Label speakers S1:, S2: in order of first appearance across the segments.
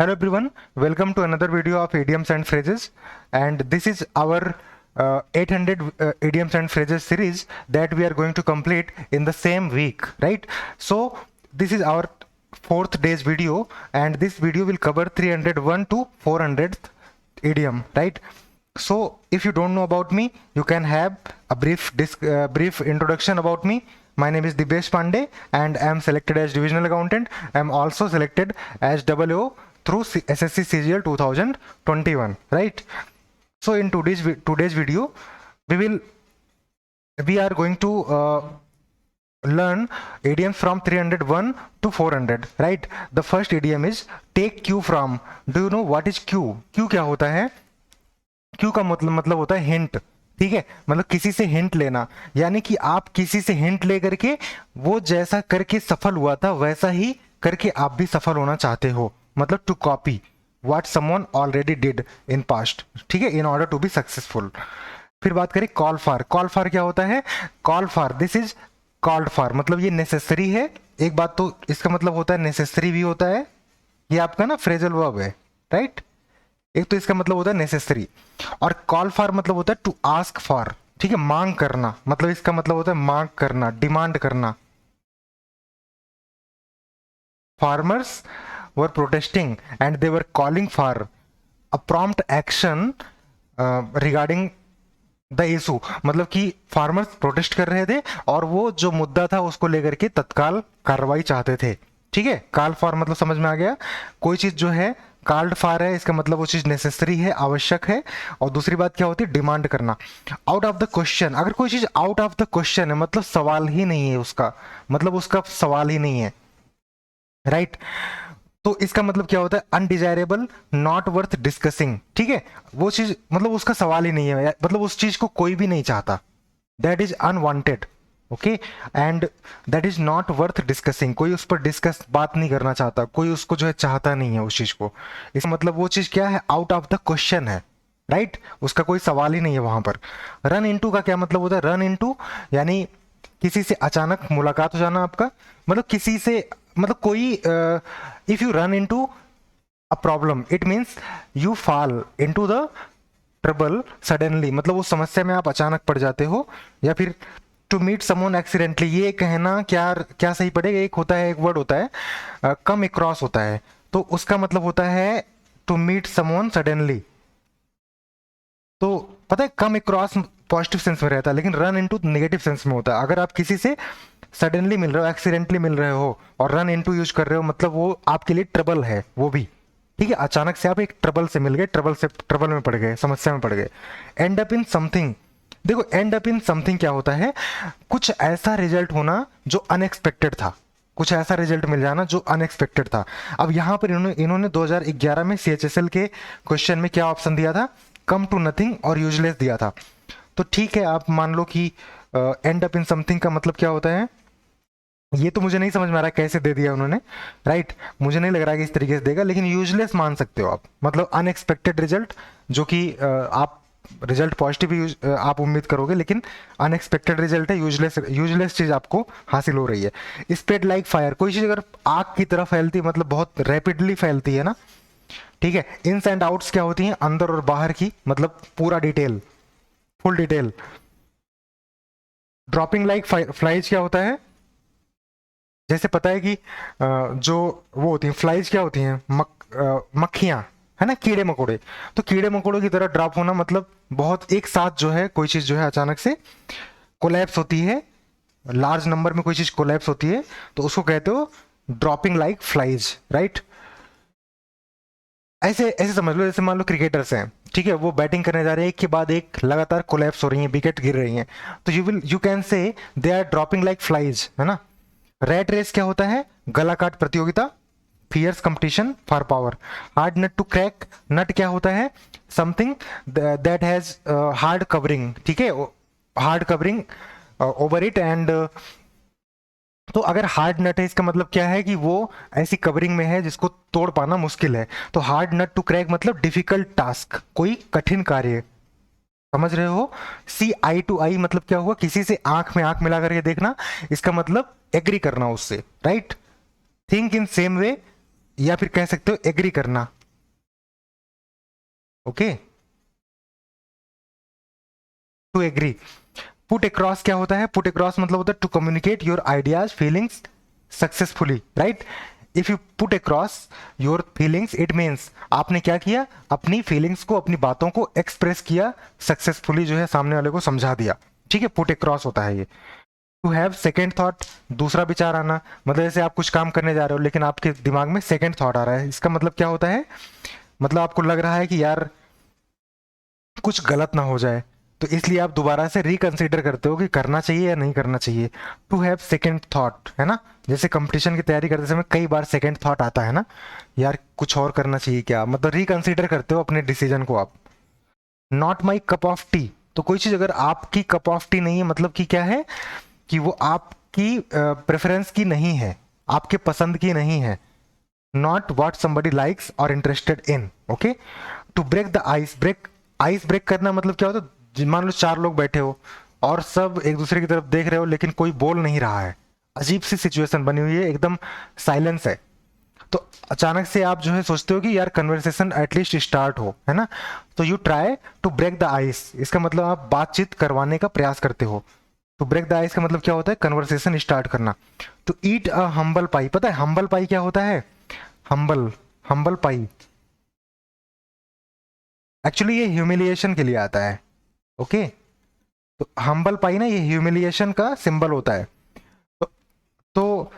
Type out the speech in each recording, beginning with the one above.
S1: Hello everyone, welcome to another video of idioms and phrases, and this is our 800 idioms and phrases series that we are going to complete in the same week, right? So this is our fourth day's video, and this video will cover 301 to 400th idiom, right? So if you don't know about me, you can have a brief introduction about me. My name is Dibesh Pandey and I am selected as divisional accountant. I am also selected as WO through SSC CGL 2021, right? So in today's video, we are going to learn idioms from 301 to 400, right? The first idiom is take cue from. Do you know what is cue? Cue क्या होता है? Q का मतलब होता है hint, ठीक है? मतलब किसी से हिंट लेना, यानी कि आप किसी से हिंट ले करके वो जैसा करके सफल हुआ था वैसा ही करके आप भी सफल होना चाहते हो, मतलब to copy what someone already did in past, ठीक है, in order to be successful. फिर बात करें कॉल फॉर। कॉल फॉर क्या होता है? Call for, this is called for, मतलब ये नेसेसरी है। एक बात तो इसका मतलब होता है नेसेसरी भी होता है, ये आपका ना फ्रेजल वर्ब है, राइट? एक तो इसका मतलब होता है नेसेसरी, और कॉल फॉर मतलब होता है टू आस्क फॉर, ठीक है, मांग करना, मतलब इसका मतलब होता है मांग करना, डिमांड करना। Farmers were protesting and they were calling for a prompt action regarding the issue, मतलब कि फार्मर्स प्रोटेस्ट कर रहे थे और वो जो मुद्दा था उसको लेकर के तत्काल कार्रवाई चाहते थे, ठीक है? कॉल फॉर मतलब समझ में आ गया? कोई चीज जो है कॉल्ड फॉर है, इसका मतलब वो चीज नेसेसरी है, आवश्यक है। और दूसरी बात क्या होती है? डिमांड करना। आउट ऑफ द क्वेश्चन, अगर कोई चीज आउट ऑफ द क्वेश्चन है मतलब सवाल ही नहीं है उसका, मतलब उसका सवाल ही नहीं है, राइट? तो इसका मतलब क्या होता है? अनडिजायरेबल, नॉट वर्थ डिस्कसिंग, ठीक है? वो चीज मतलब उसका सवाल ही नहीं है, मतलब उस चीज को कोई भी नहीं चाहता, that is unwanted, okay? And that is not worth discussing, कोई उस पर डिस्कस बात नहीं करना चाहता, कोई उसको जो है चाहता नहीं है उस चीज को। इसका मतलब वो चीज क्या है? आउट ऑफ द क्वेश्चन है, राइट? उसका कोई सवाल ही नहीं है वहां पर। रन इनटू का क्या मतलब होता है? रन इनटू यानी किसी से अचानक मुलाकात हो जाना आपका, मतलब किसी से, मतलब कोई if you run into a problem it means you fall into the trouble suddenly, मतलब उस समस्या में आप अचानक पड़ जाते हो। या फिर टू मीट समवन एक्सीडेंटली, ये कहना क्या क्या सही पड़ेगा? एक होता है, एक वर्ड होता है कम अक्रॉस होता है, तो उसका मतलब होता है टू मीट समवन सडनली। तो पता है कम अक्रॉस पॉजिटिव सेंस में रहता है, लेकिन रन इनटू नेगेटिव सेंस में होता है। अगर आप किसी से सडनली मिल रहे हो, एक्सीडेंटली मिल रहे हो और रन इनटू यूज कर रहे हो, मतलब वो आपके लिए ट्रबल है, वो भी, ठीक है? अचानक से आप एक ट्रबल से मिल गए, ट्रबल में पड़ गए, समस्या में पड़ गए। एंड अप इन समथिंग, देखो एंड अप इन समथिंग क्या होता है? कुछ ऐसा रिजल्ट होना जो अनएक्सपेक्टेड था, कुछ ऐसा रिजल्ट मिल जाना जो अनएक्सपेक्टेड था। अब यहां पर इन्होंने 2011 में CHSL के क्वेश्चन में क्या ऑप्शन दिया था? कम टू नथिंग और यूजलेस दिया था। तो ठीक है, आप मान लो कि एंड अप इन समथिंग का मतलब क्या होता है? ये तो मुझे नहीं समझ में आ रहा कैसे दे दिया उन्होंने, राइट? मुझे नहीं लग रहा कि इस तरीके से देगा, लेकिन यूजलेस मान सकते हो आप, मतलब अनएक्सपेक्टेड रिजल्ट, जो कि आप रिजल्ट पॉजिटिव आप उम्मीद करोगे, लेकिन अनएक्सपेक्टेड रिजल्ट है, यूजलेस यूजलेस चीज आपको हासिल हो रही है। स्प्रेड लाइक फायर, कोई चीज अगर आग की तरह फैलती है, मतलब बहुत रैपिडली फैलती है ना, ठीक है? इन्स एंड आउट्स क्या होती हैं? अंदर और बाहर की, मतलब पूरा detail, full detail. Dropping like flies क्या होता है? जैसे पता है कि जो वो होती हैं फ्लाइज, क्या होती हैं? मक्खियां, है ना, कीड़े मकोड़े। तो कीड़े मकोड़ों की तरह ड्रॉप होना, मतलब बहुत एक साथ जो है कोई चीज जो है अचानक से कोलैप्स होती है, लार्ज नंबर में कोई चीज कोलैप्स होती है, तो उसको कहते हो ड्रॉपिंग लाइक फ्लाइज, राइट? ऐसे ऐसे समझ लो, जैसे मान लो क्रिकेटर्स हैं, ठीक है, वो बैटिंग करने जा रहे हैं, एक के बाद एक लगातार कोलैप्स हो रही हैं, विकेट गिर रही हैं, तो you can say they are dropping like flies, है ना? रैट रेस क्या होता है? गला काट प्रतियोगिता, fierce competition for power. Hard nut to crack, nut क्या होता है? Something that has hard covering, ठीक है, hard covering over it and, तो अगर हार्ड नट है इसका मतलब क्या है? कि वो ऐसी कवरिंग में है जिसको तोड़ पाना मुश्किल है। तो हार्ड नट टू क्रैक मतलब डिफिकल्ट टास्क, कोई कठिन कार्य, समझ रहे हो? सी आई टू आई मतलब क्या हुआ? किसी से आंख में आंख मिला करके देखना, इसका मतलब एग्री करना उससे, right? Think in same way, या फिर कह सकते हो एग्री करना। Okay, to agree. Put across क्या होता है? पुट अक्रॉस मतलब होता है to communicate your ideas feelings successfully, right? If you put across your feelings it means आपने क्या किया, अपनी फीलिंग्स को, अपनी बातों को एक्सप्रेस किया सक्सेसफुली, जो है सामने वाले को समझा दिया, ठीक है, पुट अक्रॉस होता है ये। टू हैव सेकेंड थॉट, दूसरा विचार आना, मतलब जैसे आप कुछ काम करने जा रहे हो लेकिन आपके दिमाग में सेकेंड थॉट आ रहा है, इसका मतलब क्या होता है, मतलब आपको लग रहा है कि यार कुछ गलत ना हो जाए, तो इसलिए आप दोबारा से रिकंसिडर करते हो कि करना चाहिए या नहीं करना चाहिए। टू हैव सेकेंड थॉट, है ना, जैसे कंपटीशन की तैयारी करते समय कई बार सेकेंड थॉट आता है ना, यार कुछ और करना चाहिए क्या, मतलब रिकंसिडर करते हो अपने डिसीजन को आप। Not my cup of T, तो कोई चीज़ अगर आपकी कप ऑफ टी नहीं है, मतलब कि क्या है कि वो आपकी प्रेफरेंस की नहीं है, आपके पसंद की नहीं है। नॉट वॉट समबडी लाइक्स और interested in. Okay, to break the ice, break, ice break करना मतलब क्या होता है, मान लो चार लोग बैठे हो और सब एक दूसरे की तरफ देख रहे हो लेकिन कोई बोल नहीं रहा है, अजीब सी सिचुएशन बनी हुई है, एकदम साइलेंस है, तो अचानक से आप जो है सोचते हो कि यार कन्वर्सेशन एटलीस्ट स्टार्ट हो, है ना, तो you try to break the ice, इसका मतलब आप बातचीत करवाने का प्रयास करते हो। टू ब्रेक द आइस का मतलब क्या होता है, कन्वर्सेशन स्टार्ट करना। टू ईट अ हम्बल पाई, पता है हम्बल पाई क्या होता है? हम्बल, हम्बल पाई एक्चुअली ये ह्यूमिलिएशन के लिए आता है। ओके, तो हम्बल पाई ना, ये ह्यूमिलिएशन का सिंबल होता है। तो तो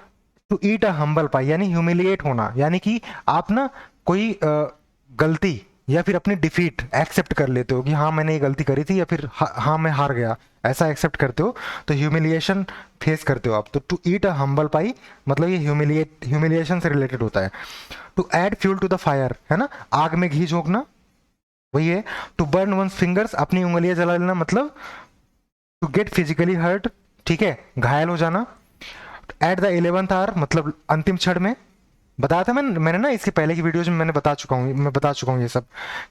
S1: टू ईट अ हम्बल पाई यानी ह्यूमिलिएट होना, यानी कि आप ना कोई गलती या फिर अपनी डिफीट एक्सेप्ट कर लेते हो कि हाँ मैंने ये गलती करी थी, या फिर हाँ मैं हार गया, ऐसा एक्सेप्ट करते हो, तो ह्यूमिलिएशन फेस करते हो आप। तो टू ईट अ हम्बल पाई मतलब ये ह्यूमिलिएशन से रिलेटेड होता है। To add fuel to the fire, है ना, आग में घी झोंकना, वही है। टू बर्न वन फिंगर्स, अपनी उंगलियां जला लेना, मतलब टू गेट फिजिकली हर्ट, ठीक है, घायल हो जाना। एट द 11th आवर मतलब अंतिम क्षण में, बताया था मैंने ना इसके पहले की वीडियोज में मैंने बता चुका हूँ ये सब,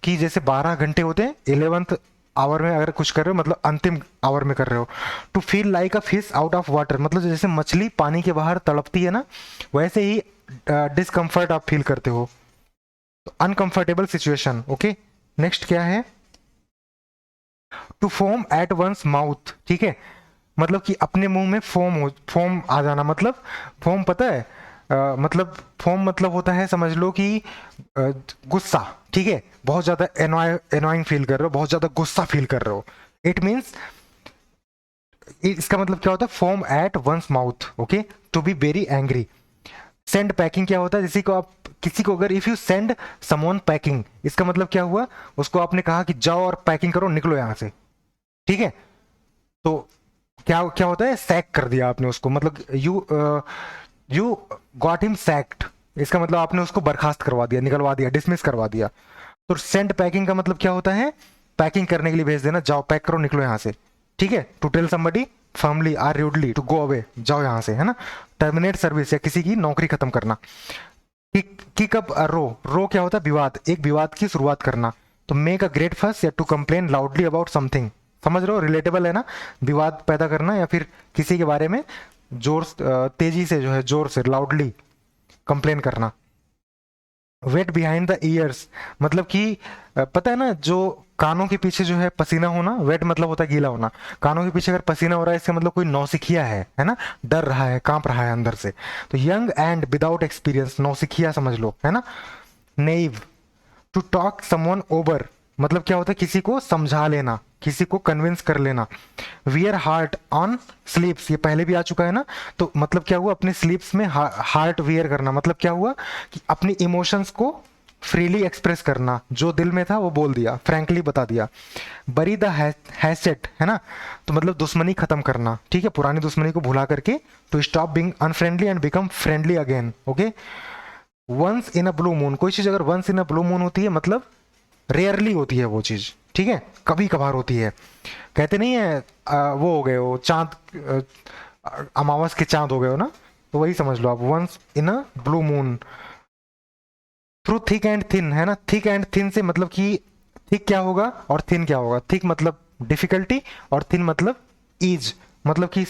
S1: कि जैसे 12 घंटे होते हैं, 11th आवर में अगर कुछ कर रहे हो मतलब अंतिम आवर में कर रहे हो। To feel like a fish out of water, मतलब जैसे मछली पानी के बाहर तड़पती है ना, वैसे ही डिसकंफर्ट आप फील करते हो, तो अनकंफर्टेबल सिचुएशन। ओके, नेक्स्ट क्या है? To foam at one's mouth, ठीक है, मतलब कि अपने मुंह में फोम आ जाना, मतलब फोम पता है, मतलब फोम मतलब होता है, समझ लो कि गुस्सा, ठीक है, बहुत ज्यादा एनॉइंग फील कर रहे हो, बहुत ज्यादा गुस्सा फील कर रहे हो, इट मीन्स, इसका मतलब क्या होता है, foam at one's mouth. Okay, to be very angry. Send packing क्या होता है, किसी को आप, किसी को अगर if you send someone packing, इसका मतलब क्या हुआ, उसको आपने कहा कि जाओ और पैकिंग करो, निकलो यहां से, ठीक है, तो क्या क्या होता है, सैक कर दिया आपने उसको, मतलब यू गॉट हिम सैक्ड, इसका मतलब आपने उसको बर्खास्त करवा दिया, निकलवा दिया, डिसमिस करवा दिया। तो सेंड पैकिंग का मतलब क्या होता है, पैकिंग करने के लिए भेज देना, जाओ पैक करो, निकलो यहाँ से, ठीक है। To tell somebody firmly or rudely to go away, जाओ यहाँ से, है ना। टर्मिनेट सर्विस या किसी की नौकरी खत्म करना। किक अप रो, रो क्या होता है, विवाद, एक विवाद की शुरुआत करना। तो मेक अ ग्रेट फस या to complain loudly about something, समझ रहे हो, रिलेटेबल है ना, विवाद पैदा करना या फिर किसी के बारे में जोर तेजी से जो है, जोर से लाउडली कंप्लेन करना। वेट बिहाइंड द ईयर्स, मतलब कि पता है ना, जो कानों के पीछे जो है पसीना होना, वेट मतलब होता है गीला होना, कानों के पीछे अगर पसीना हो रहा है इसका मतलब कोई नौसिखिया है ना, डर रहा है, कांप रहा है अंदर से। तो यंग एंड विदाउट एक्सपीरियंस, नौसिखिया समझ लो, है ना। Naive, to talk someone over, मतलब क्या होता है, किसी को समझा लेना, किसी को कन्विंस कर लेना। वियर हार्ट ऑन स्लीप्स, ये पहले भी आ चुका है ना, तो मतलब क्या हुआ, अपने स्लीप्स में हार्ट वियर करना, मतलब क्या हुआ कि अपनी इमोशंस को फ्रीली एक्सप्रेस करना, जो दिल में था वो बोल दिया, फ्रैंकली बता दिया। बरी द हैसेट, है ना, तो मतलब दुश्मनी खत्म करना, ठीक है, पुरानी दुश्मनी को भुला करके, to stop being unfriendly and become friendly again. Okay, once in a blue moon, कोई चीज अगर once in a blue moon होती है मतलब रेयरली होती है वो चीज, ठीक है, कभी कभार होती है, कहते नहीं है वो हो गए हो चांद, अमावस के चांद हो गए हो ना, तो वही समझ लो आप, once in a blue moon. Through thick and thin, है ना, थिक एंड थिन से मतलब कि थिक क्या होगा और थिन क्या होगा, थिक मतलब डिफिकल्टी और थिन मतलब ईज, मतलब कि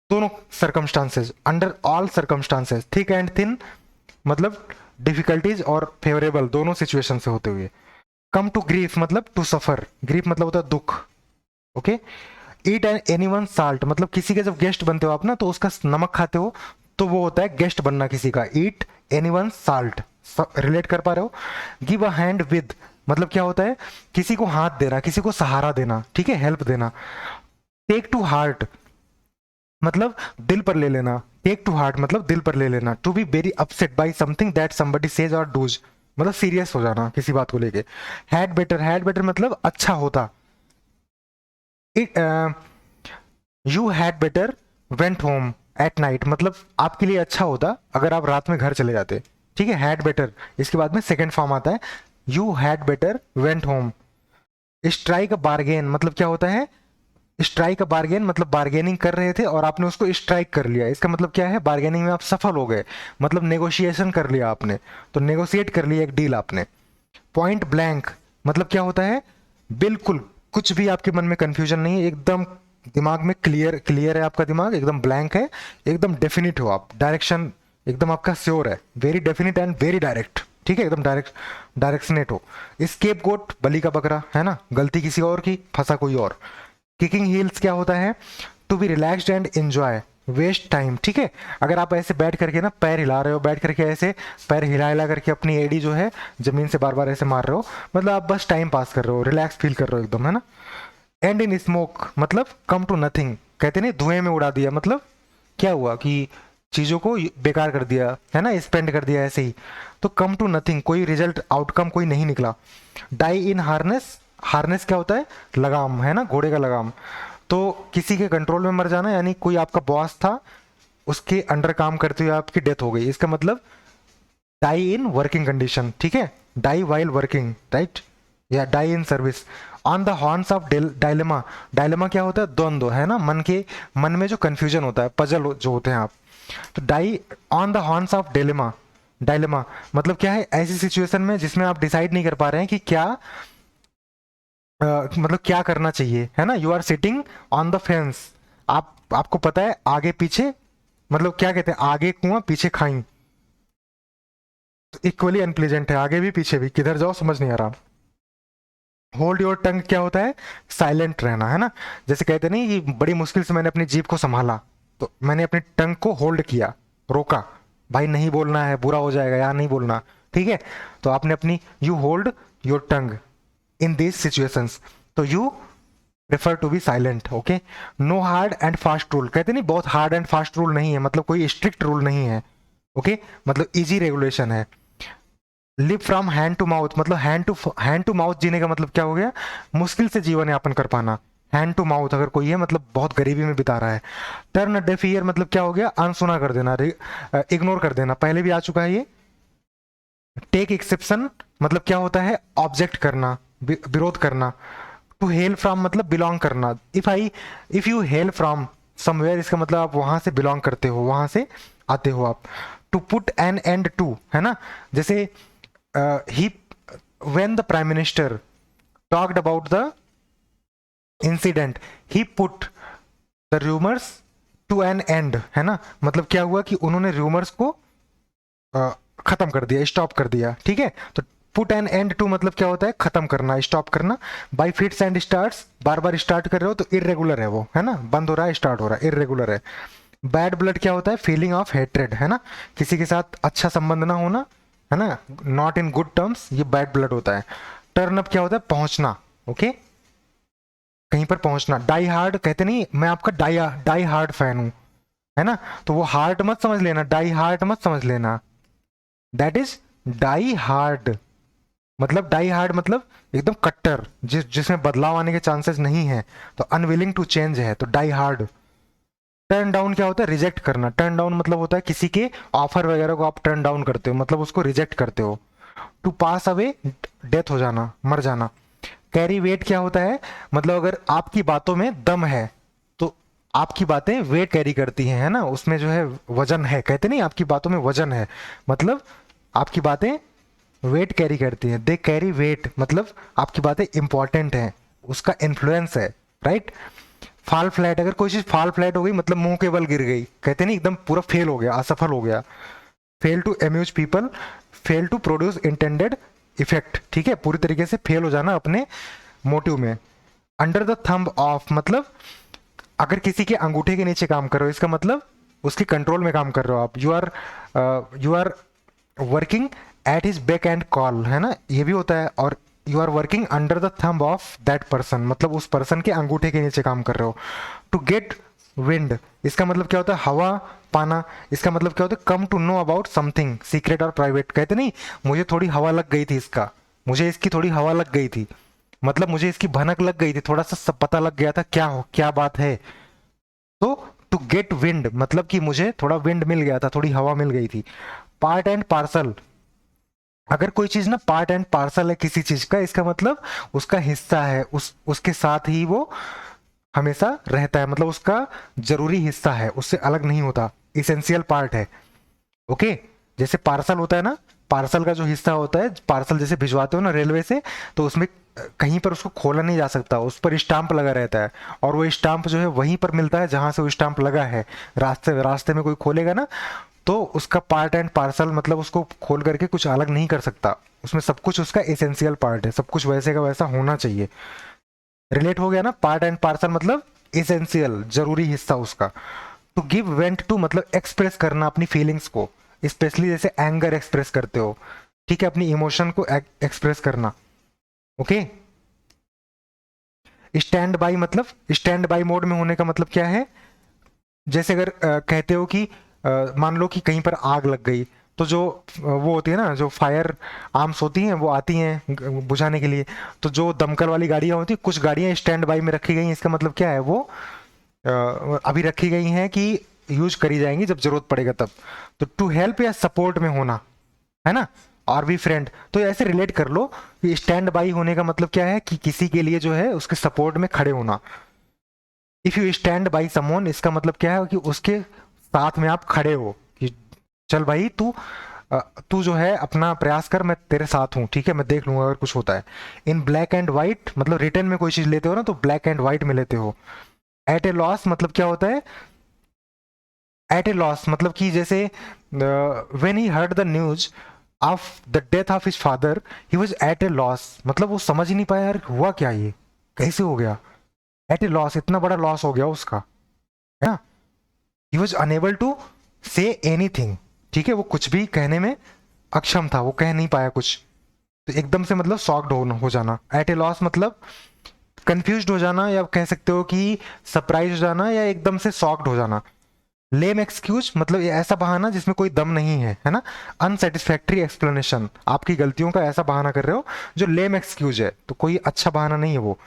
S1: दोनों circumstances, under all circumstances, thick and thin मतलब डिफिकल्टीज और फेवरेबल दोनों सिचुएशन से होते हुए। कम टू ग्रीफ मतलब टू सफर, ग्रीफ मतलब होता है दुख। Okay, eat and any one salt मतलब किसी के जब गेस्ट बनते हो आप ना तो उसका नमक खाते हो, तो वो होता है गेस्ट बनना किसी का। Eat any one salt, relate कर पा रहे हो। गिव अ हैंड विद मतलब क्या होता है, किसी को हाथ देना, किसी को सहारा देना, ठीक है, हेल्प देना। टेक टू हार्ट मतलब दिल पर ले लेना, टेक टू हार्ट मतलब दिल पर ले लेना। To be very upset by something that somebody says और डूज मतलब सीरियस हो जाना किसी बात को लेके। हैड बेटर मतलब अच्छा होता। It you had better went home at night मतलब आपके लिए अच्छा होता अगर आप रात में घर चले जाते, ठीक है, हैड बेटर। इसके बाद में सेकेंड फॉर्म आता है you had better went home. Strike a bargain मतलब क्या होता है, स्ट्राइक अ बार्गेन मतलब बार्गेनिंग कर रहे थे और आपने उसको स्ट्राइक कर लिया, इसका मतलब क्या है, बार्गेनिंग में आप सफल हो गए, मतलब नेगोशिएशन कर लिया आपने, तो नेगोशिएट कर लिया एक डील आपने। पॉइंट ब्लैंक मतलब क्या होता है, बिल्कुल कुछ भी आपके मन में कंफ्यूजन नहीं है, एकदम दिमाग में क्लियर क्लियर है, आपका दिमाग एकदम ब्लैंक है, एकदम डेफिनिट हो आप, डायरेक्शन एकदम आपका श्योर है, very definite and very direct, ठीक है, एकदम डायरेक्शनेट हो। स्केप गोट बलि का बकरा है ना, गलती किसी और की, फंसा कोई और। किकिंग हील्स क्या होता है, to be relaxed and enjoy, waste time, ठीक है। अगर आप ऐसे बैठ करके ना पैर हिला रहे हो, बैठ करके ऐसे पैर हिला हिला करके अपनी एडी जो है जमीन से बार बार ऐसे मार रहे हो, मतलब आप बस टाइम पास कर रहे हो, रिलैक्स फील कर रहे हो एकदम, है ना। एंड इन स्मोक मतलब कम टू नथिंग, कहते नहीं धुएं में उड़ा दिया, मतलब क्या हुआ कि चीज़ों को बेकार कर दिया, है ना, स्पेंड कर दिया ऐसे ही। तो कम टू नथिंग कोई रिजल्ट आउटकम कोई नहीं निकला। डाई इन हार्नेस, हार्नेस क्या होता है, लगाम, है ना, घोड़े का लगाम। तो किसी के कंट्रोल में मर जाना, यानी कोई आपका बॉस था उसके अंडर काम करते हुए आपकी डेथ हो गई, इसका मतलब डाई इन वर्किंग कंडीशन, ठीक है, डाई वाइल वर्किंग, राइट, या die in service. On the horns of dilemma, dilemma क्या होता है, द्वंद्व, है ना, मन में जो कंफ्यूजन होता है, पजल जो होते हैं आप, तो die on the horns of dilemma, dilemma मतलब क्या है, ऐसी सिचुएशन में जिसमें आप डिसाइड नहीं कर पा रहे हैं कि क्या मतलब क्या करना चाहिए, है ना। You are sitting on the fence, आपको पता है आगे पीछे, मतलब क्या कहते हैं, आगे कुआं पीछे खाई, तो इक्वली अनप्लेजेंट है, आगे भी पीछे भी, किधर जाओ समझ नहीं आ रहा। होल्ड योर टंग क्या होता है, साइलेंट रहना, है ना। जैसे कहते नहीं कि बड़ी मुश्किल से मैंने अपनी जीभ को संभाला, तो मैंने अपनी टंग को होल्ड किया, रोका, भाई नहीं बोलना है, बुरा हो जाएगा, यहाँ नहीं बोलना, ठीक है, तो आपने अपनी, you hold your tongue in these situations, तो you prefer to be silent, okay. No hard and fast rule, कहते नहीं बहुत हार्ड एंड फास्ट रूल नहीं है, मतलब कोई स्ट्रिक्ट रूल नहीं है, ओके, मतलब इजी रेगुलेशन है। Live from hand to mouth मतलब हैंड टू माउथ जीने का मतलब क्या हो गया, मुश्किल से जीवन यापन कर पाना। हैंड टू माउथ अगर कोई है मतलब बहुत गरीबी में बिता रहा है। टर्न अ डेफ ईयर मतलब क्या हो गया, अनसुना कर देना, इग्नोर कर देना, पहले भी आ चुका है ये। टेक एक्सेप्शन मतलब क्या होता है, ऑब्जेक्ट करना, विरोध करना। टू हेल फ्रॉम मतलब बिलोंग करना, if you hello from somewhere, इसका मतलब आप वहां से बिलोंग करते हो, वहां से आते हो आप। To put an end to, है ना, जैसे ही when the prime minister talked about the incident, he put the rumours to an end, है ना, मतलब क्या हुआ कि उन्होंने रूमर्स को खत्म कर दिया, स्टॉप कर दिया, ठीक है। तो पुट एन एंड टू मतलब क्या होता है, खत्म करना, स्टॉप करना। By fits and starts, bar bar start कर रहे हो तो इरेगुलर है वो, है ना, बंद हो रहा है स्टार्ट हो रहा है, इरेगुलर है। बैड ब्लड क्या होता है, फीलिंग ऑफ हेट्रेड, है ना, किसी के साथ अच्छा संबंध ना होना, है ना, नॉट इन गुड टर्म्स, ये बैड ब्लड होता है। टर्न अप क्या होता है, पहुंचना, ओके, कहीं पर पहुंचना। डाई हार्ड कहते नहीं मैं आपका डाई हार्ड फैन हूं, है ना, तो वो हार्ट मत समझ लेना, डाई हार्ट मत समझ लेना, दैट इज डाई हार्ड, मतलब डाई हार्ड मतलब एकदम कट्टर, जिसमें बदलाव आने के चांसेस नहीं है, तो अनविलिंग टू चेंज है, तो डाई हार्ड। टर्न डाउन क्या होता है, रिजेक्ट करना, टर्न डाउन मतलब होता है किसी के ऑफर वगैरह को आप टर्न डाउन करते हो, मतलब उसको रिजेक्ट करते हो। टू पास अवे डेथ हो जाना, मर जाना। कैरी वेट क्या होता है, मतलब अगर आपकी बातों में दम है तो आपकी बातें वेट कैरी करती हैं, है ना, उसमें जो है वजन है, कहते नहीं आपकी बातों में वजन है, मतलब आपकी बातें वेट कैरी करती हैं, दे कैरी वेट मतलब आपकी बातें इंपॉर्टेंट हैं, उसका इन्फ्लुएंस है, राइट। फॉल फ्लैट, अगर कोई चीज फॉल फ्लैट हो गई मतलब मुंह के बल गिर गई, कहते नहीं एकदम पूरा फेल हो गया, असफल हो गया। Fail to amuse people, fail to produce intended effect, ठीक है, पूरी तरीके से फेल हो जाना अपने मोटिव में। अंडर द थंब ऑफ मतलब अगर किसी के अंगूठे के नीचे काम कर रहे हो, इसका मतलब उसके कंट्रोल में काम कर रहे हो आप। You are working at his back and call, है ना, ये भी होता है। और you are working under the thumb of that person, मतलब उस पर्सन के अंगूठे के नीचे काम कर रहे हो। टू गेट विंड, इसका मतलब क्या होता है, हवा पाना। इसका मतलब क्या होता है, come to know about something secret और प्राइवेट। कहते नहीं, मुझे थोड़ी हवा लग गई थी इसका, मुझे इसकी थोड़ी हवा लग गई थी, मतलब मुझे इसकी भनक लग गई थी, थोड़ा सा सब पता लग गया था क्या बात है। तो टू गेट विंड मतलब कि मुझे थोड़ा विंड मिल गया था, थोड़ी हवा मिल गई थी। पार्ट एंड पार्सल, अगर कोई चीज ना पार्ट एंड पार्सल है किसी चीज का, इसका मतलब उसका हिस्सा है, उसके साथ ही वो हमेशा रहता है, मतलब उसका जरूरी हिस्सा है, उससे अलग नहीं होता, इसेंशियल पार्ट है। ओके, जैसे पार्सल होता है ना, पार्सल का जो हिस्सा होता है, पार्सल जैसे भिजवाते हो ना रेलवे से, तो उसमें कहीं पर उसको खोला नहीं जा सकता, उस पर स्टाम्प लगा रहता है, और वो स्टाम्प जो है वहीं पर मिलता है जहां से वो स्टाम्प लगा है। रास्ते रास्ते में कोई खोलेगा ना, तो उसका पार्ट एंड पार्सल मतलब उसको खोल करके कुछ अलग नहीं कर सकता, उसमें सब कुछ उसका एसेंशियल पार्ट है, सब कुछ वैसे का वैसा होना चाहिए। रिलेट हो गया ना, पार्ट एंड पार्सल मतलब एसेंशियल, जरूरी हिस्सा उसका। टू गिव वेंट टू मतलब एक्सप्रेस करना अपनी फीलिंग्स को, स्पेशली जैसे एंगर एक्सप्रेस करते हो, ठीक है, अपनी इमोशन को एक्सप्रेस करना। ओके, स्टैंड बाई मतलब स्टैंड बाई मोड में होने का मतलब क्या है, जैसे अगर कहते हो कि मान लो कि कहीं पर आग लग गई, तो जो वो होती है ना, जो फायर आर्म्स होती हैं वो आती हैं बुझाने के लिए, तो जो दमकल वाली गाड़ियां होती हैं, कुछ गाड़ियां स्टैंड बाई में रखी गई हैं, इसका मतलब क्या है, वो अभी रखी गई हैं कि यूज करी जाएंगी जब जरूरत पड़ेगा तब। तो टू हेल्प या सपोर्ट में होना, है ना, और भी फ्रेंड, तो ऐसे रिलेट कर लो कि स्टैंड बाई होने का मतलब क्या है, कि किसी के लिए जो है उसके सपोर्ट में खड़े होना। If you stand by someone, इसका मतलब क्या है कि उसके साथ में आप खड़े हो, कि चल भाई तू जो है अपना प्रयास कर, मैं तेरे साथ हूँ, ठीक है, मैं देख लूंगा अगर कुछ होता है। इन ब्लैक एंड व्हाइट मतलब रिटर्न में कोई चीज लेते हो ना, तो ब्लैक एंड व्हाइट में लेते हो। एट ए लॉस मतलब क्या होता है, एट ए लॉस मतलब कि जैसे when he heard the news of the death of his father, he was at A loss, मतलब वो समझ ही नहीं पाया यार हुआ क्या, ये कैसे हो गया, एट ए लॉस, इतना बड़ा लॉस हो गया उसका, है ना। He was unable to say anything, ठीक है, वो कुछ भी कहने में अक्षम था, वो कह नहीं पाया कुछ। तो एकदम से मतलब शॉक्ड हो जाना। एट ए लॉस मतलब कंफ्यूज हो जाना, या कह सकते हो कि सरप्राइज हो जाना, या एकदम से शॉक्ड हो जाना। लेम एक्सक्यूज मतलब ये ऐसा बहाना जिसमें कोई दम नहीं है ना। अनसेटिस्फैक्ट्री एक्सप्लेनेशन, आपकी गलतियों का ऐसा बहाना कर रहे हो जो लेम एक्सक्यूज है, तो कोई अच्छा बहाना नहीं है वो।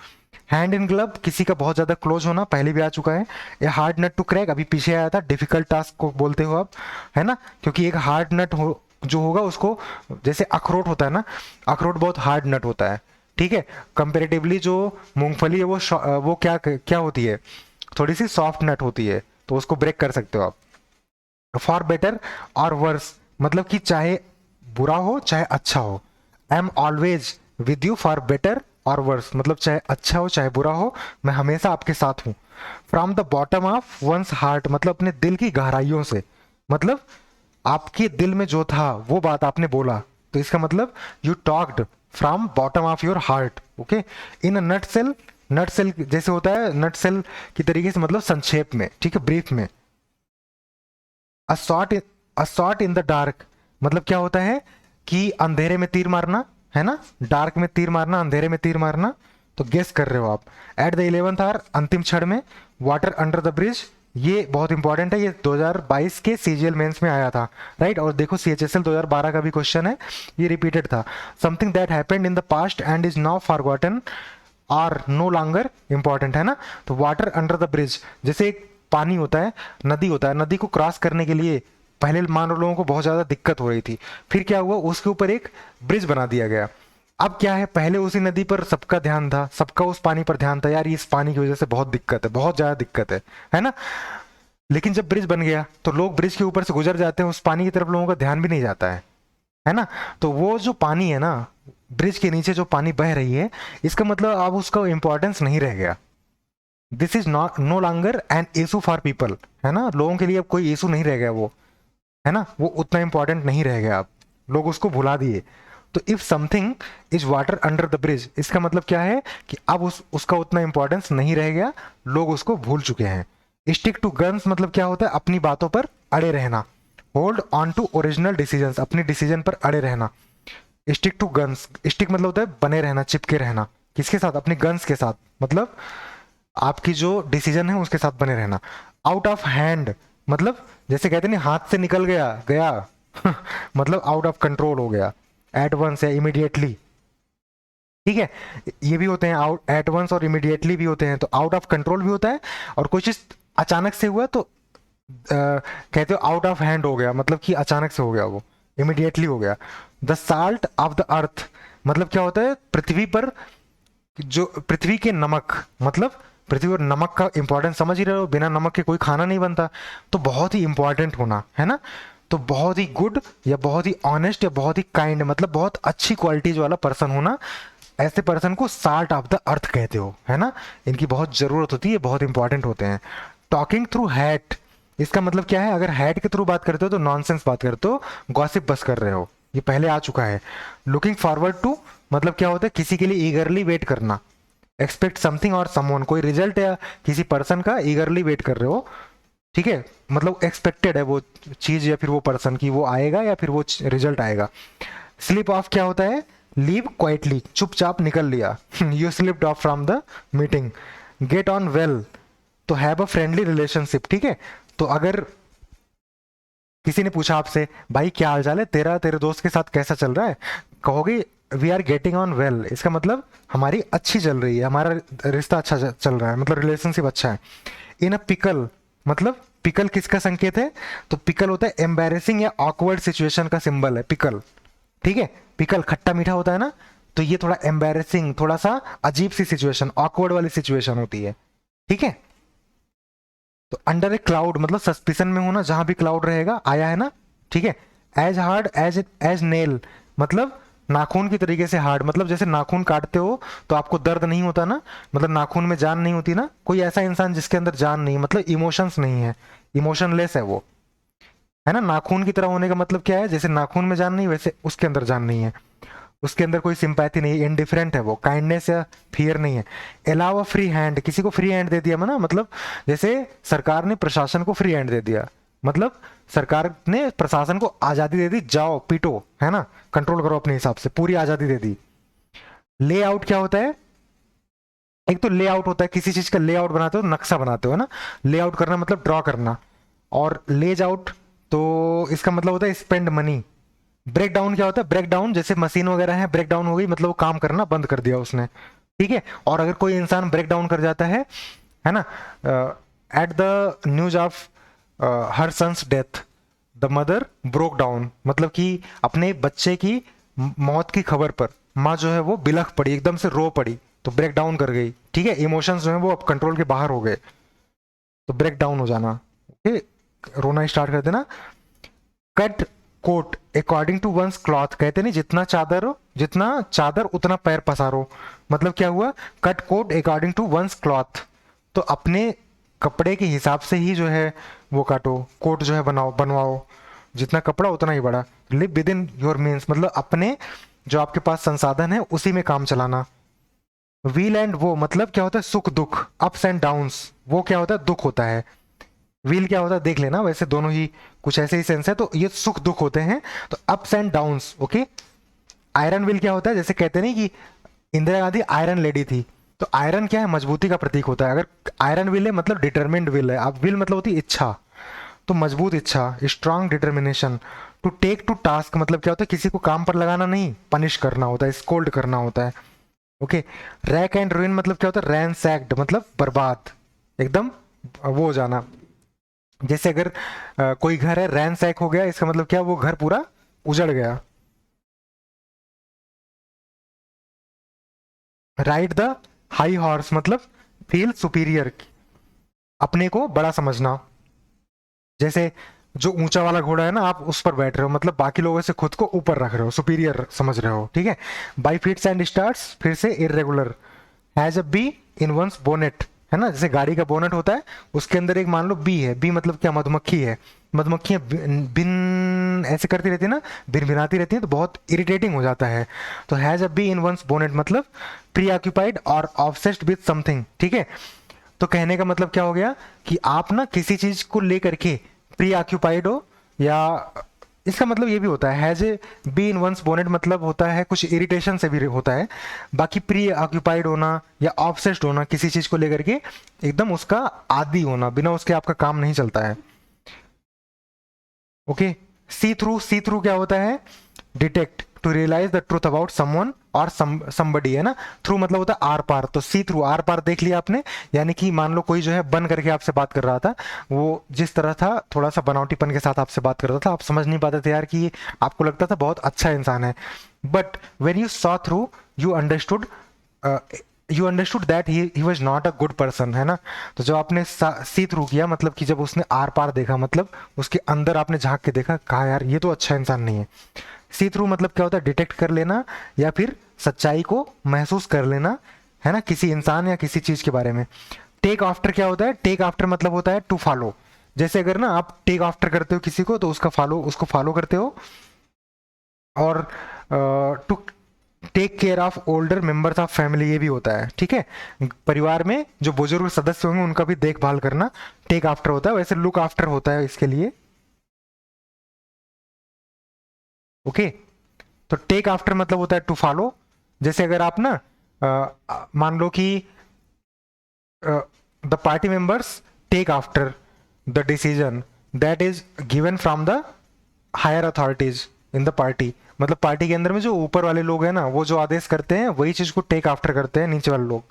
S1: हैंड इन ग्लव किसी का बहुत ज्यादा क्लोज होना, पहले भी आ चुका है। A hard nut to crack अभी पीछे आया था, डिफिकल्ट टास्क को बोलते हो आप, है ना, क्योंकि एक हार्ड नट हो जो होगा उसको, जैसे अखरोट होता है ना, अखरोट बहुत हार्ड नट होता है, ठीक है, कंपेरेटिवली जो मूंगफली है वो क्या क्या होती है, थोड़ी सी सॉफ्ट नट होती है, तो उसको ब्रेक कर सकते हो आप। फॉर बेटर और वर्स मतलब कि चाहे बुरा हो चाहे अच्छा हो, I am always with you for better और वर्स मतलब चाहे अच्छा हो चाहे बुरा हो, मैं हमेशा आपके साथ हूं। From the bottom of once heart मतलब अपने दिल की गहराइयों से, मतलब आपके दिल में जो था वो बात आपने बोला, तो इसका मतलब you talked from bottom of your heart. Okay, in a nutshell, nutshell जैसे होता है नट सेल की तरीके से, मतलब संक्षेप में, ठीक है, ब्रीफ में। A shot in the dark मतलब क्या होता है कि अंधेरे में तीर मारना, है ना, डार्क में तीर मारना, अंधेरे में तीर मारना, तो गेस कर रहे हो आप। एट द 11th आवर अंतिम क्षण में, वाटर अंडर द ब्रिज, ये बहुत इंपॉर्टेंट है, ये 2022 के सीजीएल मेंस में आया था, राइट। और देखो सीएचएसएल 2012 का भी क्वेश्चन है, ये रिपीटेड था। Something that happened in the past and is now forgotten or no longer important, है ना। तो वाटर अंडर द ब्रिज, जैसे एक पानी होता है, नदी होता है, नदी को क्रॉस करने के लिए पहले मान लो लोगों को बहुत ज्यादा दिक्कत हो रही थी, फिर क्या हुआ, उसके ऊपर एक ब्रिज बना दिया गया। अब क्या है, पहले उसी नदी पर सबका ध्यान था, सबका उस पानी पर ध्यान था, यार इस पानी की वजह से बहुत दिक्कत है, बहुत ज्यादा दिक्कत है ना। लेकिन जब ब्रिज बन गया तो लोग ब्रिज के ऊपर से गुजर जाते हैं, उस पानी की तरफ लोगों का ध्यान भी नहीं जाता है ना। तो वो जो पानी है ना, ब्रिज के नीचे जो पानी बह रही है, इसका मतलब अब उसका इंपॉर्टेंस नहीं रह गया। This is not know longer an issue for people, है ना, लोगों के लिए अब कोई इशू नहीं रह गया वो, है ना, वो उतना इंपॉर्टेंट नहीं रह गया अब। लोग उसको भुला दिए। तो if something is water under the bridge, इसका मतलब क्या है कि अब उसका उतना इंपॉर्टेंस नहीं रह गया, लोग उसको भूल चुके हैं। स्टिक टू गन्स मतलब क्या होता है, अपनी बातों पर अड़े रहना। Hold on to original decisions, अपने डिसीजन पर अड़े रहना। स्टिक टू गन्स, स्टिक मतलब होता है बने रहना, चिपके रहना। किसके साथ? अपने गन्स के साथ, मतलब आपकी जो डिसीजन है उसके साथ बने रहना। आउट ऑफ हैंड मतलब जैसे कहते नहीं हाथ से निकल गया गया मतलब आउट ऑफ कंट्रोल हो गया। एट वंस या इमीडिएटली, ठीक है, ये भी होते हैं आउट एट वंस और इमीडिएटली भी होते हैं। तो आउट ऑफ कंट्रोल भी होता है, और कोई चीज अचानक से हुआ तो कहते हो आउट ऑफ हैंड हो गया, मतलब कि अचानक से हो गया, वो इमीडिएटली हो गया। The salt of the earth मतलब क्या होता है, पृथ्वी पर जो पृथ्वी के नमक, मतलब पृथ्वी पर नमक का इंपॉर्टेंस समझ ही रहे हो, बिना नमक के कोई खाना नहीं बनता। तो बहुत ही इंपॉर्टेंट होना है ना, तो बहुत ही गुड या बहुत ही ऑनेस्ट या बहुत ही काइंड मतलब बहुत अच्छी क्वालिटीज वाला पर्सन होना, ऐसे पर्सन को साल्ट ऑफ द अर्थ कहते हो, है ना। इनकी बहुत जरूरत होती है, बहुत इंपॉर्टेंट होते हैं। टॉकिंग थ्रू हैट, इसका मतलब क्या है, अगर हैट के थ्रू बात करते हो तो नॉनसेंस बात करते हो, गॉसिप बस कर रहे हो, ये पहले आ चुका है। लुकिंग फॉरवर्ड टू मतलब क्या होता है, किसी के लिए ईगरली वेट करना। एक्सपेक्ट समथिंग और समवन, कोई रिजल्ट या किसी पर्सन का ईगरली वेट कर रहे हो, ठीक है, मतलब एक्सपेक्टेड है वो चीज या फिर वो पर्सन की वो आएगा या फिर वो रिजल्ट आएगा। स्लिप ऑफ क्या होता है, लीव क्वाइटली, चुपचाप निकल लिया you slipped of from the meeting. Get on well तो हैव अ फ्रेंडली रिलेशनशिप, ठीक है। तो अगर किसी ने पूछा आपसे भाई क्या हाल चाल है तेरा, तेरे दोस्त के साथ कैसा चल रहा है, कहोगे we are getting on well, इसका मतलब हमारी अच्छी चल रही है, हमारा रिश्ता अच्छा चल रहा है, मतलब रिलेशनशिप अच्छा है। इन अ पिकल मतलब पिकल किसका संकेत है, तो पिकल होता है एम्बैरेसिंग या ऑकवर्ड सिचुएशन का सिंबल है पिकल, ठीक है। पिकल खट्टा मीठा होता है ना, तो ये थोड़ा एम्बैरेसिंग, थोड़ा सा अजीब सी सिचुएशन, ऑकवर्ड वाली सिचुएशन होती है, ठीक है। तो अंडर ए क्लाउड मतलब सस्पिशन में होना, जहां भी क्लाउड रहेगा आया है ना, ठीक है। As hard as as nail मतलब नाखून की तरीके से हार्ड, मतलब जैसे नाखून काटते हो तो आपको दर्द नहीं होता ना, मतलब नाखून में जान नहीं होती ना, कोई ऐसा इंसान जिसके अंदर जान नहीं, मतलब इमोशंस नहीं है, इमोशनलेस है वो, है ना। नाखून की तरह होने का मतलब क्या है, जैसे नाखून में जान नहीं वैसे उसके अंदर जान नहीं है, उसके अंदर कोई सिंपैथी नहीं है, इनडिफरेंट है वो, काइंडनेस या फियर नहीं है। अलाउ अ फ्री हैंड, किसी को फ्री हैंड दे दिया ना, मतलब जैसे सरकार ने प्रशासन को फ्री हैंड दे दिया, मतलब सरकार ने प्रशासन को आजादी दे दी, जाओ पीटो, है ना, कंट्रोल करो अपने हिसाब से, पूरी आजादी दे दी। लेआउट क्या होता है, एक तो लेआउट होता है किसी चीज का लेआउट बनाते हो, नक्शा बनाते हो, है ना। लेआउट करना मतलब ड्रॉ करना। और लेज आउट तो इसका मतलब होता है स्पेंड मनी। ब्रेक डाउन क्या होता है, ब्रेक डाउन जैसे मशीन वगैरह है, ब्रेक डाउन हो गई मतलब वो काम करना बंद कर दिया उसने, ठीक है। और अगर कोई इंसान ब्रेक डाउन कर जाता है ना, at the news of her son's death the mother broke down, मतलब कि अपने बच्चे की मौत की खबर पर माँ जो है वो बिलख पड़ी, एकदम से रो पड़ी, तो ब्रेक डाउन कर गई, ठीक है। इमोशंस जो है वो अब कंट्रोल के बाहर हो गए, तो ब्रेक डाउन हो जाना, ओके, रोना स्टार्ट कर देना। Cut coat according to one's cloth, कहते नहीं जितना चादर उतना पैर पसारो, मतलब क्या हुआ, cut coat according to one's cloth, तो अपने कपड़े के हिसाब से ही जो है वो काटो, कोट जो है बनवाओ, जितना कपड़ा उतना ही बड़ा। Live with in your means मतलब अपने जो आपके पास संसाधन है उसी में काम चलाना। व्हील एंड वो मतलब क्या होता है, सुख दुख, अप्स एंड डाउन्स, वो क्या होता है, दुख होता है। व्हील क्या होता है देख लेना, वैसे दोनों ही कुछ ऐसे ही सेंस है, तो ये सुख दुख होते हैं, तो ups and downs, okay. Iron wheel क्या होता है, जैसे कहते नहीं कि इंदिरा गांधी आयरन लेडी थी, तो आयरन क्या है, मजबूती का प्रतीक होता है। अगर आयरन व्हील है मतलब डिटरमिन्ड व्हील है, अब व्हील मतलब होती है इच्छा, तो मजबूत इच्छा, strong determination. To take to task मतलब क्या होता है, किसी को काम पर लगाना नहीं, पनिश करना होता है, स्कोल्ड करना होता है, ओके। रैक एंड रुइन मतलब क्या होता है, रैनसैक्ड मतलब बर्बाद, एकदम वो हो जाना। जैसे अगर कोई घर है रैनसैक हो गया, इसका मतलब क्या, वो घर पूरा उजड़ गया। राइड द हाई हॉर्स मतलब फील सुपीरियर, अपने को बड़ा समझना। जैसे जो ऊंचा वाला घोड़ा है ना, आप उस पर बैठ रहे हो, मतलब बाकी लोगों से खुद को ऊपर रख रहे हो, सुपीरियर समझ रहे हो, ठीक है। बाई फीट्स एंड स्टार्स फिर से irregular. Has a bee in one's bonnet, है ना, जैसे गाड़ी का बोनेट होता है उसके अंदर एक मान लो बी है, बी मतलब क्या, मधुमक्खी है, मधुमक्खियां बिन ऐसे करती रहती है ना, भिनभिनाती रहती हैं, तो बहुत इरिटेटिंग हो जाता है। तो has a bee in one's bonnet मतलब प्री ऑक्यूपाइड और ऑब्सेस्ड विद समथिंग, ठीक है। तो कहने का मतलब क्या हो गया कि आप ना किसी चीज को लेकर के प्री ऑक्यूपाइड हो, या इसका मतलब ये भी होता है has a bee in one's bonnet मतलब होता है कुछ इरिटेशन से भी होता है। बाकी प्री ऑक्यूपाइड होना या ऑब्सेस्ड होना किसी चीज को लेकर के, एकदम उसका आदी होना, बिना उसके आपका काम नहीं चलता है। ओके। सी थ्रू क्या होता है, detect, to realize the truth about someone और समबडी, है ना। थ्रू मतलब होता है आर पार, तो सी थ्रू आर पार देख लिया आपने, यानी कि मान लो कोई जो है बन करके आपसे बात कर रहा था, वो जिस तरह था थोड़ा सा बनावटीपन के साथ आपसे बात कर रहा था, आप समझ नहीं पाते थे यार कि ये, आपको लगता था बहुत अच्छा इंसान है, but when you saw through you understood, you understood that he was not a good person, है ना। तो जब आपने सी थ्रू किया मतलब कि जब उसने आर पार देखा, मतलब उसके अंदर आपने झांक के देखा, कहा यार ये तो अच्छा इंसान नहीं है। सी थ्रू मतलब क्या होता है, डिटेक्ट कर लेना या फिर सच्चाई को महसूस कर लेना, है ना, किसी इंसान या किसी चीज के बारे में। टेक आफ्टर क्या होता है, टेक आफ्टर मतलब होता है टू फॉलो। जैसे अगर ना आप टेक आफ्टर करते हो किसी को, तो उसको फॉलो करते हो। और to take care of older members of family, ये भी होता है, ठीक है। परिवार में जो बुजुर्ग सदस्य होंगे उनका भी देखभाल करना टेक आफ्टर होता है। वैसे लुक आफ्टर होता है इसके लिए। ओके। तो टेक आफ्टर मतलब होता है टू फॉलो। जैसे अगर आप ना मान लो कि the party members take after the decision that is given from the higher authorities in the party, मतलब पार्टी के अंदर में जो ऊपर वाले लोग हैं ना, वो जो आदेश करते हैं वही चीज को टेक आफ्टर करते हैं नीचे वाले लोग।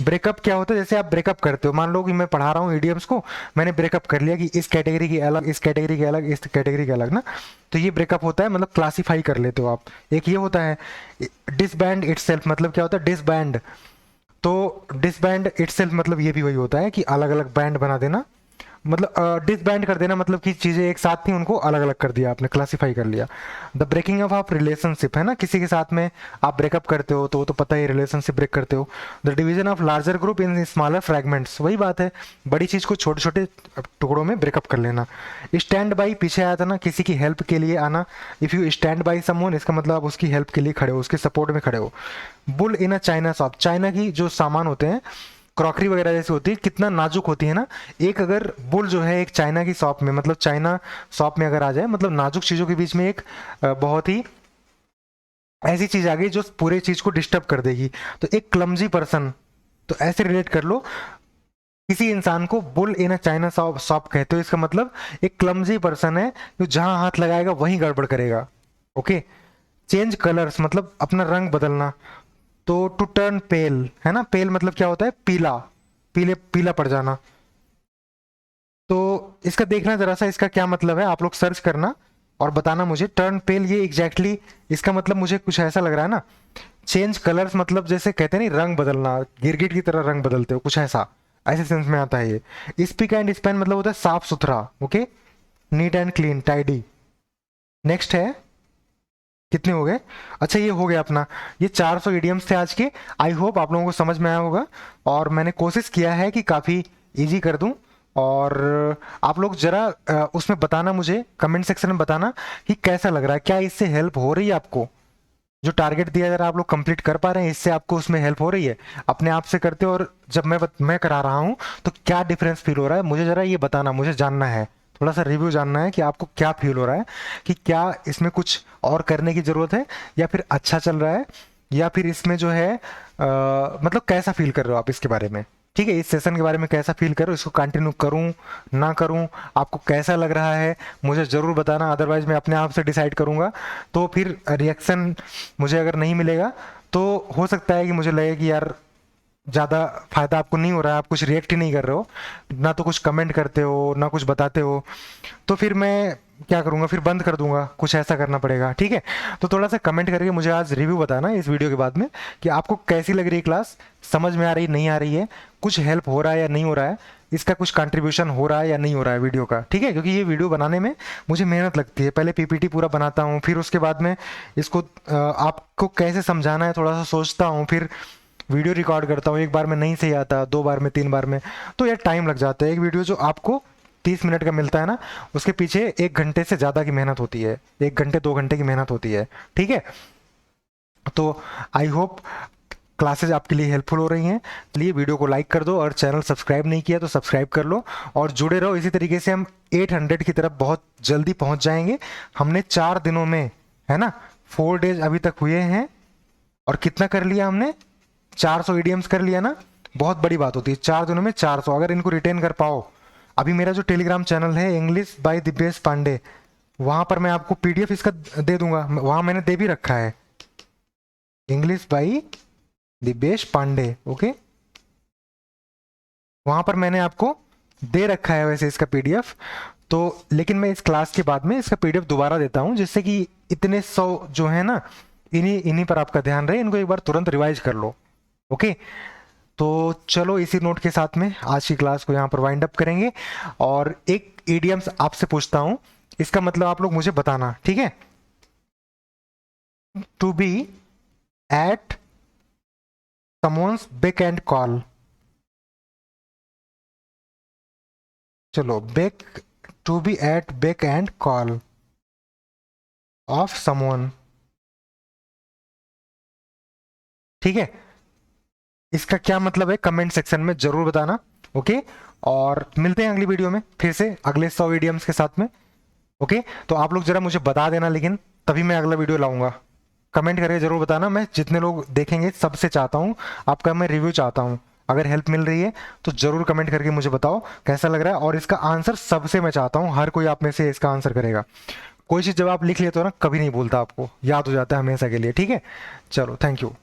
S1: ब्रेकअप क्या होता है, जैसे आप ब्रेकअप करते हो, मान लो कि मैं पढ़ा रहा हूँ ईडीएम्स को, मैंने ब्रेकअप कर लिया कि इस कैटेगरी की अलग, इस कैटेगरी की अलग, इस कैटेगरी की अलग ना, तो ये ब्रेकअप होता है, मतलब क्लासीफाई कर लेते हो आप। एक ये होता है डिसबैंड इटसेल्फ, मतलब क्या होता है डिसबैंड, तो डिसबैंड इटसेल्फ मतलब ये भी वही होता है कि अलग अलग बैंड बना देना, मतलब डिसबैंड कर देना, मतलब कि चीजें एक साथ थी उनको अलग अलग कर दिया आपने, क्लासिफाई कर लिया। द ब्रेकिंग ऑफ आप रिलेशनशिप, है ना, किसी के साथ में आप ब्रेकअप करते हो तो वो तो पता ही रिलेशनशिप ब्रेक करते हो। The division of larger group in smaller fragments, वही बात है, बड़ी चीज को छोटे छोटे टुकड़ों में ब्रेकअप कर लेना। स्टैंड बाई, पीछे आया था ना, किसी की हेल्प के लिए आना। If you stand by someone, इसका मतलब आप उसकी हेल्प के लिए खड़े हो, उसके सपोर्ट में खड़े हो। Bull in a China shop, China की जो सामान होते हैं, क्रॉकरी वगैरह जैसी होती है, कितना नाजुक होती है ना। एक अगर बुल जो है एक चाइना की शॉप में, मतलब चाइना शॉप में अगर आ जाए, मतलब नाजुक चीजों के बीच में एक बहुत ही ऐसी चीज आ गई जो पूरे चीज को डिस्टर्ब कर देगी, तो एक क्लमजी पर्सन, तो ऐसे रिलेट कर लो। किसी इंसान को bull in a China shop shop कहते हो, इसका मतलब एक क्लमजी पर्सन है जो जहां हाथ लगाएगा वहीं गड़बड़ करेगा। ओके। चेंज कलर्स मतलब अपना रंग बदलना, तो टू टर्न पेल, है ना, पेल मतलब क्या होता है, पीला, पीला पड़ जाना। तो इसका देखना जरा सा, इसका क्या मतलब है, आप लोग सर्च करना और बताना मुझे। टर्न पेल ये एग्जैक्टली exactly, इसका मतलब मुझे कुछ ऐसा लग रहा है ना। चेंज कलर्स मतलब जैसे कहते हैं नहीं, रंग बदलना, गिरगिट की तरह रंग बदलते हो, कुछ ऐसा, ऐसे सेंस में आता है ये। स्पीक एंड स्पैन मतलब होता है साफ सुथरा। Okay. Neat and clean, tidy. Next है, कितने हो गए, अच्छा ये हो गया अपना, ये 400 इडियम्स थे आज के। आई होप आप लोगों को समझ में आया होगा, और मैंने कोशिश किया है कि काफ़ी इजी कर दूं। और आप लोग जरा उसमें बताना मुझे, कमेंट सेक्शन में बताना कि कैसा लग रहा है, क्या इससे हेल्प हो रही है आपको, जो टारगेट दिया जरा आप लोग कंप्लीट कर पा रहे हैं, इससे आपको उसमें हेल्प हो रही है, अपने आप से करते हो, और जब मैं करा रहा हूँ तो क्या डिफरेंस फील हो रहा है, मुझे जरा ये बताना, मुझे जानना है, थोड़ा सा रिव्यू जानना है कि आपको क्या फील हो रहा है, कि क्या इसमें कुछ और करने की ज़रूरत है, या फिर अच्छा चल रहा है, या फिर इसमें जो है मतलब कैसा फील कर रहे हो आप इसके बारे में। ठीक है, इस सेशन के बारे में कैसा फील करो, इसको कंटिन्यू करूं ना करूं, आपको कैसा लग रहा है मुझे ज़रूर बताना, अदरवाइज मैं अपने आप से डिसाइड करूंगा। तो फिर रिएक्शन मुझे अगर नहीं मिलेगा, तो हो सकता है कि मुझे लगे कि यार ज़्यादा फायदा आपको नहीं हो रहा है, आप कुछ रिएक्ट ही नहीं कर रहे हो, ना तो कुछ कमेंट करते हो ना कुछ बताते हो, तो फिर मैं क्या करूँगा, फिर बंद कर दूंगा, कुछ ऐसा करना पड़ेगा। ठीक है, तो थोड़ा सा कमेंट करके मुझे आज रिव्यू बताना इस वीडियो के बाद में कि आपको कैसी लग रही है क्लास, समझ में आ रही नहीं आ रही है, कुछ हेल्प हो रहा है या नहीं हो रहा है, इसका कुछ कंट्रीब्यूशन हो रहा है या नहीं हो रहा है वीडियो का। ठीक है, क्योंकि ये वीडियो बनाने में मुझे मेहनत लगती है, पहले पीपीटी पूरा बनाता हूँ, फिर उसके बाद में इसको आपको कैसे समझाना है थोड़ा सा सोचता हूँ, फिर वीडियो रिकॉर्ड करता हूँ, एक बार में नहीं सही आता, दो बार में, तीन बार में, तो यार टाइम लग जाता है। एक वीडियो जो आपको 30 मिनट का मिलता है ना, उसके पीछे 1 घंटे से ज़्यादा की मेहनत होती है, 1 घंटे 2 घंटे की मेहनत होती है, ठीक है। तो आई होप क्लासेज आपके लिए हेल्पफुल हो रही हैं। चलिए वीडियो को लाइक कर दो, और चैनल सब्सक्राइब नहीं किया तो सब्सक्राइब कर लो, और जुड़े रहो। इसी तरीके से हम 800 की तरफ बहुत जल्दी पहुंच जाएंगे। हमने 4 दिनों में, है ना, 4 डेज अभी तक हुए हैं, और कितना कर लिया हमने, 400 ईडियम्स कर लिया ना। बहुत बड़ी बात होती है 4 दिनों में 400, अगर इनको रिटेन कर पाओ। अभी मेरा जो टेलीग्राम चैनल है इंग्लिश बाय दिव्येश पांडे, वहां पर मैं आपको पीडीएफ इसका दे दूंगा, वहां मैंने दे भी रखा है, English by Divyesh Pandey, okay. वहां पर मैंने आपको दे रखा है वैसे इसका पीडीएफ। तो लेकिन मैं इस क्लास के बाद में इसका पीडीएफ दोबारा देता हूं, जिससे कि इतने 100 जो है ना, इन्हीं इन्हीं पर आपका ध्यान रहे, इनको एक बार तुरंत रिवाइज कर लो, ओके। तो चलो इसी नोट के साथ में आज की क्लास को यहाँ पर वाइंड अप करेंगे, और एक इडियम्स आपसे पूछता हूं, इसका मतलब आप लोग मुझे बताना, ठीक है। To be at someone's beck and call, चलो beck, to be at beck and call of someone, ठीक है। इसका क्या मतलब है कमेंट सेक्शन में जरूर बताना, ओके। और मिलते हैं अगली वीडियो में फिर से अगले 100 इडियम्स के साथ में, ओके। तो आप लोग जरा मुझे बता देना, लेकिन तभी मैं अगला वीडियो लाऊंगा। कमेंट करके जरूर बताना, मैं जितने लोग देखेंगे सबसे चाहता हूँ, आपका मैं रिव्यू चाहता हूँ। अगर हेल्प मिल रही है तो जरूर कमेंट करके मुझे बताओ कैसा लग रहा है, और इसका आंसर सबसे मैं चाहता हूँ, हर कोई आप में से इसका आंसर करेगा। कोई चीज़ जब आप लिख लेते हो ना, कभी नहीं भूलता, आपको याद हो जाता है हमेशा के लिए, ठीक है। चलो थैंक यू।